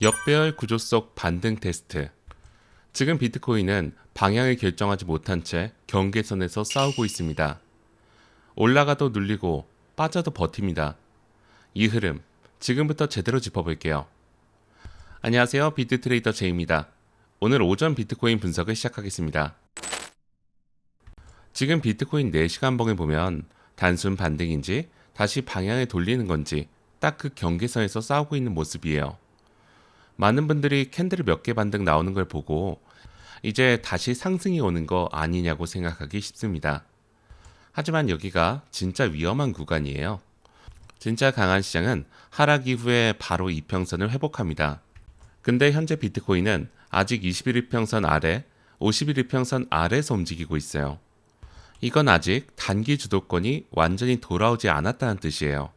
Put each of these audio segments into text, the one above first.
역배열 구조 속 반등 테스트. 지금 비트코인은 방향을 결정하지 못한 채 경계선에서 싸우고 있습니다. 올라가도 눌리고 빠져도 버팁니다. 이 흐름, 지금부터 제대로 짚어볼게요. 안녕하세요. 비트트레이더 제이입니다. 오늘 오전 비트코인 분석을 시작하겠습니다. 지금 비트코인 4시간 봉을 보면 단순 반등인지 다시 방향을 돌리는 건지 딱 그 경계선에서 싸우고 있는 모습이에요. 많은 분들이 캔들 몇 개 반등 나오는 걸 보고 이제 다시 상승이 오는 거 아니냐고 생각하기 쉽습니다. 하지만 여기가 진짜 위험한 구간이에요. 진짜 강한 시장은 하락 이후에 바로 이평선을 회복합니다. 근데 현재 비트코인은 아직 21일평선 아래, 51일평선 아래에서 움직이고 있어요. 이건 아직 단기 주도권이 완전히 돌아오지 않았다는 뜻이에요.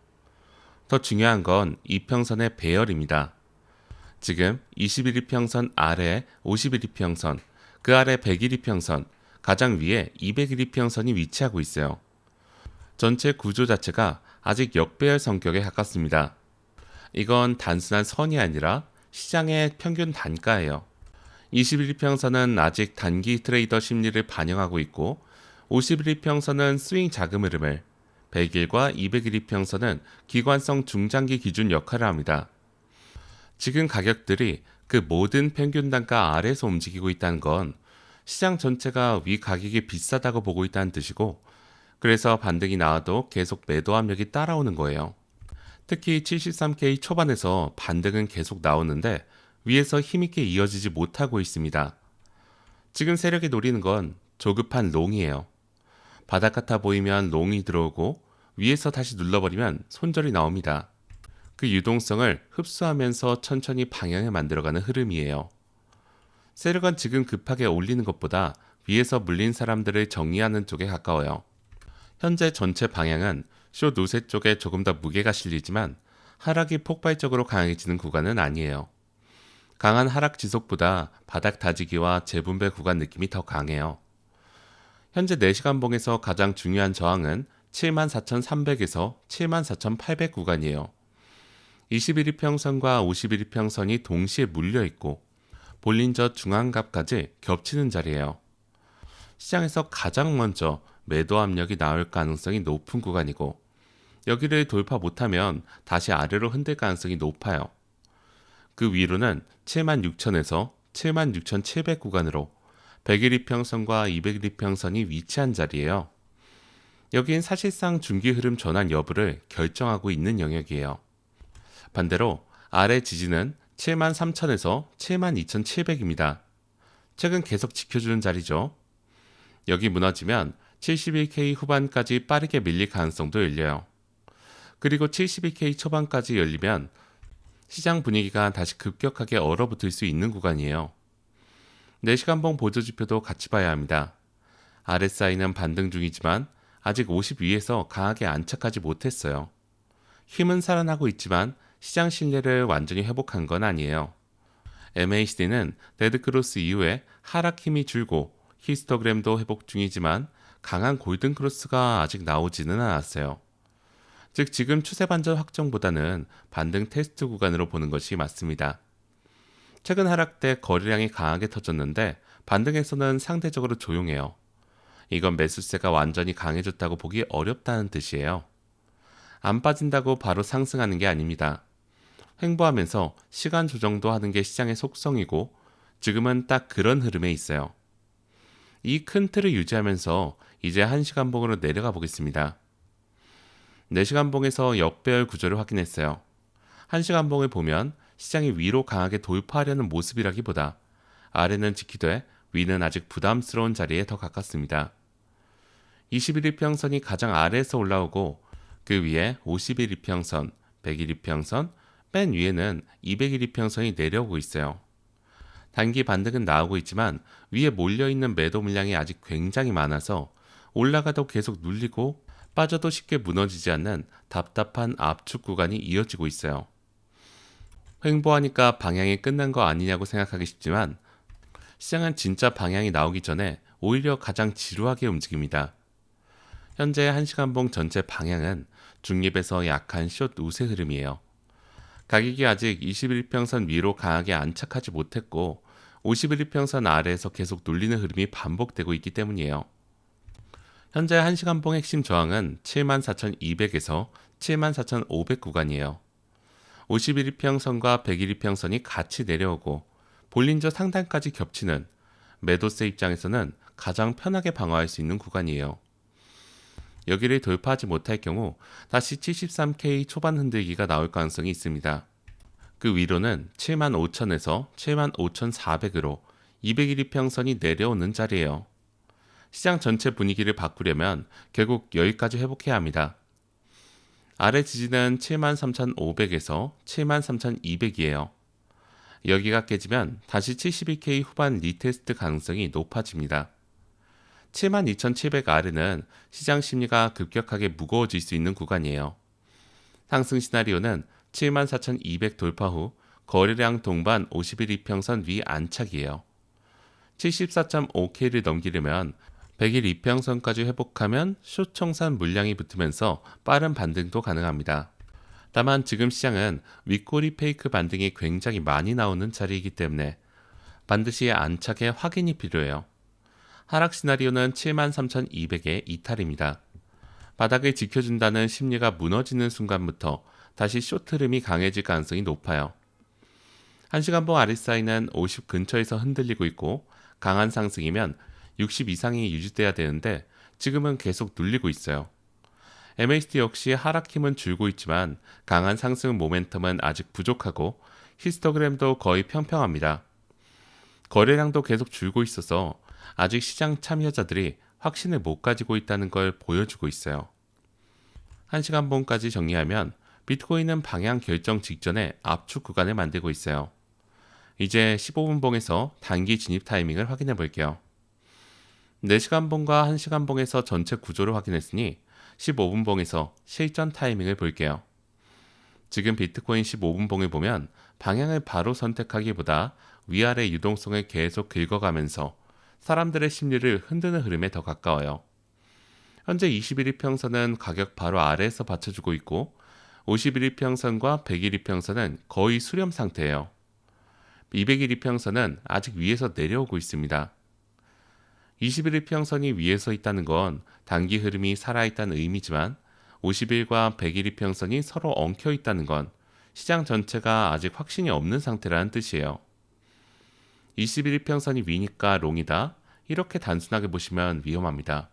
더 중요한 건 이평선의 배열입니다. 지금 21일평선 아래 51일평선, 그 아래 100일이평선, 가장 위에 200일이평선이 위치하고 있어요. 전체 구조 자체가 아직 역배열 성격에 가깝습니다. 이건 단순한 선이 아니라 시장의 평균 단가예요. 21일평선은 아직 단기 트레이더 심리를 반영하고 있고 51일평선은 스윙 자금 흐름을, 100일과 200일이평선은 기관성 중장기 기준 역할을 합니다. 지금 가격들이 그 모든 평균 단가 아래에서 움직이고 있다는 건 시장 전체가 위 가격이 비싸다고 보고 있다는 뜻이고, 그래서 반등이 나와도 계속 매도 압력이 따라오는 거예요. 특히 73K 초반에서 반등은 계속 나오는데 위에서 힘있게 이어지지 못하고 있습니다. 지금 세력이 노리는 건 조급한 롱이에요. 바닥 같아 보이면 롱이 들어오고 위에서 다시 눌러버리면 손절이 나옵니다. 그 유동성을 흡수하면서 천천히 방향을 만들어가는 흐름이에요. 세력은 지금 급하게 올리는 것보다 위에서 물린 사람들을 정리하는 쪽에 가까워요. 현재 전체 방향은 숏 우세 쪽에 조금 더 무게가 실리지만 하락이 폭발적으로 강해지는 구간은 아니에요. 강한 하락 지속보다 바닥 다지기와 재분배 구간 느낌이 더 강해요. 현재 4시간 봉에서 가장 중요한 저항은 74,300에서 74,800 구간이에요. 21일평선과 51일평선이 동시에 물려있고 볼린저 중앙값까지 겹치는 자리예요. 시장에서 가장 먼저 매도 압력이 나올 가능성이 높은 구간이고 여기를 돌파 못하면 다시 아래로 흔들 가능성이 높아요. 그 위로는 76,000에서 76,700 구간으로 100일 이평선과 200일 이평선이 위치한 자리예요. 여긴 사실상 중기 흐름 전환 여부를 결정하고 있는 영역이에요. 반대로 아래 지지는 73,000에서 72,700입니다. 최근 계속 지켜주는 자리죠. 여기 무너지면 71K 후반까지 빠르게 밀릴 가능성도 열려요. 그리고 71K 초반까지 열리면 시장 분위기가 다시 급격하게 얼어붙을 수 있는 구간이에요. 4시간봉 보조지표도 같이 봐야 합니다. RSI는 반등 중이지만 아직 50 위에서 강하게 안착하지 못했어요. 힘은 살아나고 있지만 시장 신뢰를 완전히 회복한 건 아니에요. MACD는 데드크로스 이후에 하락 힘이 줄고 히스토그램도 회복 중이지만 강한 골든크로스가 아직 나오지는 않았어요. 즉 지금 추세 반전 확정보다는 반등 테스트 구간으로 보는 것이 맞습니다. 최근 하락 때 거래량이 강하게 터졌는데 반등에서는 상대적으로 조용해요. 이건 매수세가 완전히 강해졌다고 보기 어렵다는 뜻이에요. 안 빠진다고 바로 상승하는 게 아닙니다. 횡보하면서 시간 조정도 하는 게 시장의 속성이고 지금은 딱 그런 흐름에 있어요. 이 큰 틀을 유지하면서 이제 1시간 봉으로 내려가 보겠습니다. 4시간 봉에서 역배열 구조를 확인했어요. 1시간 봉을 보면 시장이 위로 강하게 돌파하려는 모습이라기보다 아래는 지키되 위는 아직 부담스러운 자리에 더 가깝습니다. 21일평선이 가장 아래에서 올라오고 그 위에 51일평선, 100일이평선, 맨 위에는 200일이평선이 내려오고 있어요. 단기 반등은 나오고 있지만 위에 몰려있는 매도 물량이 아직 굉장히 많아서 올라가도 계속 눌리고 빠져도 쉽게 무너지지 않는 답답한 압축 구간이 이어지고 있어요. 횡보하니까 방향이 끝난 거 아니냐고 생각하기 쉽지만 시장은 진짜 방향이 나오기 전에 오히려 가장 지루하게 움직입니다. 현재 1시간봉 전체 방향은 중립에서 약한 숏 우세 흐름이에요. 가격이 아직 21평선 위로 강하게 안착하지 못했고 51평선 아래에서 계속 눌리는 흐름이 반복되고 있기 때문이에요. 현재 1시간봉 핵심 저항은 74,200에서 74,500 구간이에요. 51평선과 101평선이 같이 내려오고 볼린저 상단까지 겹치는 매도세 입장에서는 가장 편하게 방어할 수 있는 구간이에요. 여기를 돌파하지 못할 경우 다시 73K 초반 흔들기가 나올 가능성이 있습니다. 그 위로는 75,000에서 75,400으로 201평선이 내려오는 자리예요. 시장 전체 분위기를 바꾸려면 결국 여기까지 회복해야 합니다. 아래 지지는 73,500에서 73,200이에요. 여기가 깨지면 다시 72K 후반 리테스트 가능성이 높아집니다. 72,700 아래는 시장 심리가 급격하게 무거워질 수 있는 구간이에요. 상승 시나리오는 74,200 돌파 후 거래량 동반 51 이평선 위 안착이에요. 74.5K를 넘기려면 100일 이평선까지 회복하면 숏 청산 물량이 붙으면서 빠른 반등도 가능합니다. 다만 지금 시장은 윗꼬리 페이크 반등이 굉장히 많이 나오는 자리이기 때문에 반드시 안착의 확인이 필요해요. 하락 시나리오는 73,200의 이탈입니다. 바닥을 지켜준다는 심리가 무너지는 순간부터 다시 숏 흐름이 강해질 가능성이 높아요. 1시간봉 RSI는 50 근처에서 흔들리고 있고 강한 상승이면 60 이상이 유지돼야 되는데 지금은 계속 눌리고 있어요. MACD 역시 하락 힘은 줄고 있지만 강한 상승 모멘텀은 아직 부족하고 히스토그램도 거의 평평합니다. 거래량도 계속 줄고 있어서 아직 시장 참여자들이 확신을 못 가지고 있다는 걸 보여주고 있어요. 1시간봉까지 정리하면 비트코인은 방향 결정 직전에 압축 구간을 만들고 있어요. 이제 15분봉에서 단기 진입 타이밍을 확인해 볼게요. 4시간봉과 1시간봉에서 전체 구조를 확인했으니 15분봉에서 실전 타이밍을 볼게요. 지금 비트코인 15분봉을 보면 방향을 바로 선택하기보다 위아래 유동성을 계속 긁어가면서 사람들의 심리를 흔드는 흐름에 더 가까워요. 현재 21일평선은 가격 바로 아래에서 받쳐주고 있고 51일평선과 100일이평선은 거의 수렴 상태예요. 200일이평선은 아직 위에서 내려오고 있습니다. 21일평선이 위에서 있다는 건 단기 흐름이 살아있다는 의미지만 50일과 100일이평선이 서로 엉켜 있다는 건 시장 전체가 아직 확신이 없는 상태라는 뜻이에요. 21일평선이 위니까 롱이다. 이렇게 단순하게 보시면 위험합니다.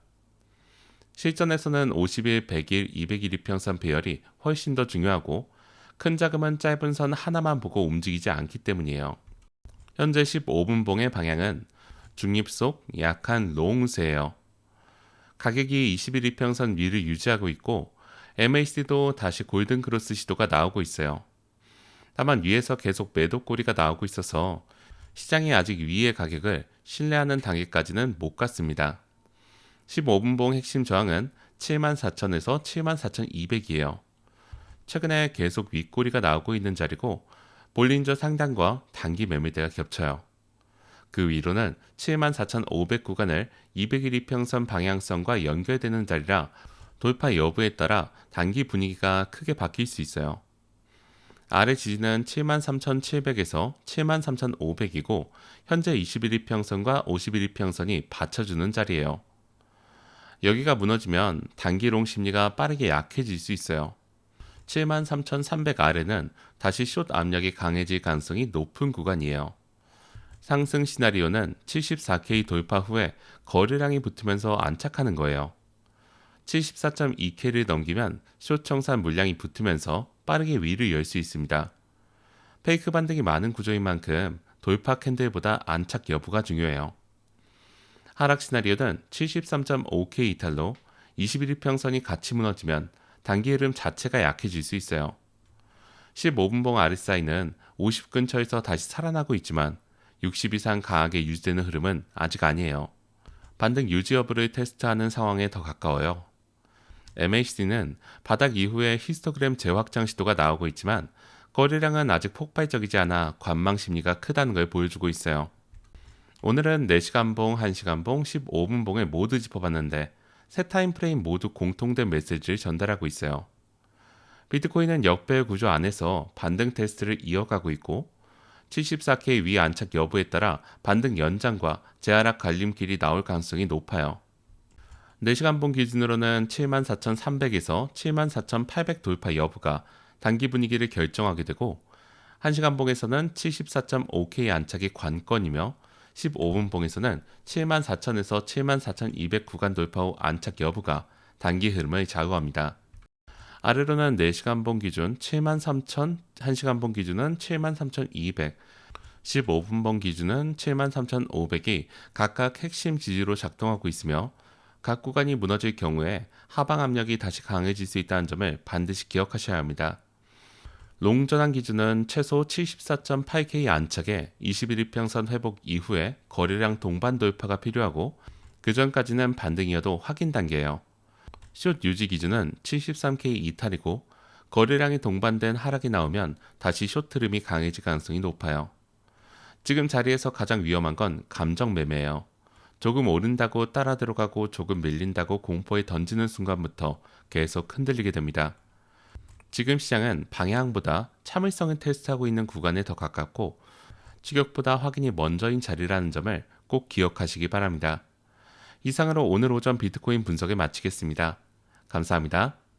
실전에서는 50일, 100일, 200일이평선 배열이 훨씬 더 중요하고 큰 자금은 짧은 선 하나만 보고 움직이지 않기 때문이에요. 현재 15분봉의 방향은 중립속 약한 롱세예요. 가격이 21일평선 위를 유지하고 있고 MACD도 다시 골든크로스 시도가 나오고 있어요. 다만 위에서 계속 매도 꼬리가 나오고 있어서 시장이 아직 위의 가격을 신뢰하는 단계까지는 못 갔습니다. 15분봉 핵심 저항은 74,000에서 74,200이에요. 최근에 계속 윗꼬리가 나오고 있는 자리고 볼린저 상단과 단기 매물대가 겹쳐요. 그 위로는 74,500 구간을 200일 이평선 방향성과 연결되는 자리라 돌파 여부에 따라 단기 분위기가 크게 바뀔 수 있어요. 아래 지지는 73,700에서 73,500이고 현재 21일평선과 51일평선이 받쳐주는 자리예요. 여기가 무너지면 단기롱 심리가 빠르게 약해질 수 있어요. 73,300 아래는 다시 숏 압력이 강해질 가능성이 높은 구간이에요. 상승 시나리오는 74K 돌파 후에 거래량이 붙으면서 안착하는 거예요. 74.2K를 넘기면 숏 청산 물량이 붙으면서 빠르게 위를 열 수 있습니다. 페이크 반등이 많은 구조인 만큼 돌파 캔들보다 안착 여부가 중요해요. 하락 시나리오는 73.5K 이탈로 21일평선이 같이 무너지면 단기 흐름 자체가 약해질 수 있어요. 15분봉 RSI는 50 근처에서 다시 살아나고 있지만 60 이상 강하게 유지되는 흐름은 아직 아니에요. 반등 유지 여부를 테스트하는 상황에 더 가까워요. MACD는 바닥 이후에 히스토그램 재확장 시도가 나오고 있지만 거래량은 아직 폭발적이지 않아 관망 심리가 크다는 걸 보여주고 있어요. 오늘은 4시간봉, 1시간봉, 15분봉을 모두 짚어봤는데 세 타임프레임 모두 공통된 메시지를 전달하고 있어요. 비트코인은 역배열 구조 안에서 반등 테스트를 이어가고 있고 74K 위 안착 여부에 따라 반등 연장과 재하락 갈림길이 나올 가능성이 높아요. 4시간 본 기준으로는 74,300에서 74,800 돌파 여부가 단기 분위기를 결정하게 되고 1시간 봉에서는 74.5K 안착이 관건이며 15분 봉에서는 74,000에서 74,200 구간 돌파 후 안착 여부가 단기 흐름을 좌우합니다. 아래로는 4시간 봉 기준 73,000, 1시간 봉 기준은 73,200, 15분 봉 기준은 73,500이 각각 핵심 지지로 작동하고 있으며 각 구간이 무너질 경우에 하방 압력이 다시 강해질 수 있다는 점을 반드시 기억하셔야 합니다. 롱전환 기준은 최소 74.8K 안착에 21일평선 회복 이후에 거래량 동반 돌파가 필요하고 그 전까지는 반등이어도 확인 단계예요. 숏 유지 기준은 73K 이탈이고 거래량이 동반된 하락이 나오면 다시 숏 흐름이 강해질 가능성이 높아요. 지금 자리에서 가장 위험한 건 감정 매매예요. 조금 오른다고 따라 들어가고 조금 밀린다고 공포에 던지는 순간부터 계속 흔들리게 됩니다. 지금 시장은 방향보다 참을성을 테스트하고 있는 구간에 더 가깝고 추격보다 확인이 먼저인 자리라는 점을 꼭 기억하시기 바랍니다. 이상으로 오늘 오전 비트코인 분석을 마치겠습니다. 감사합니다.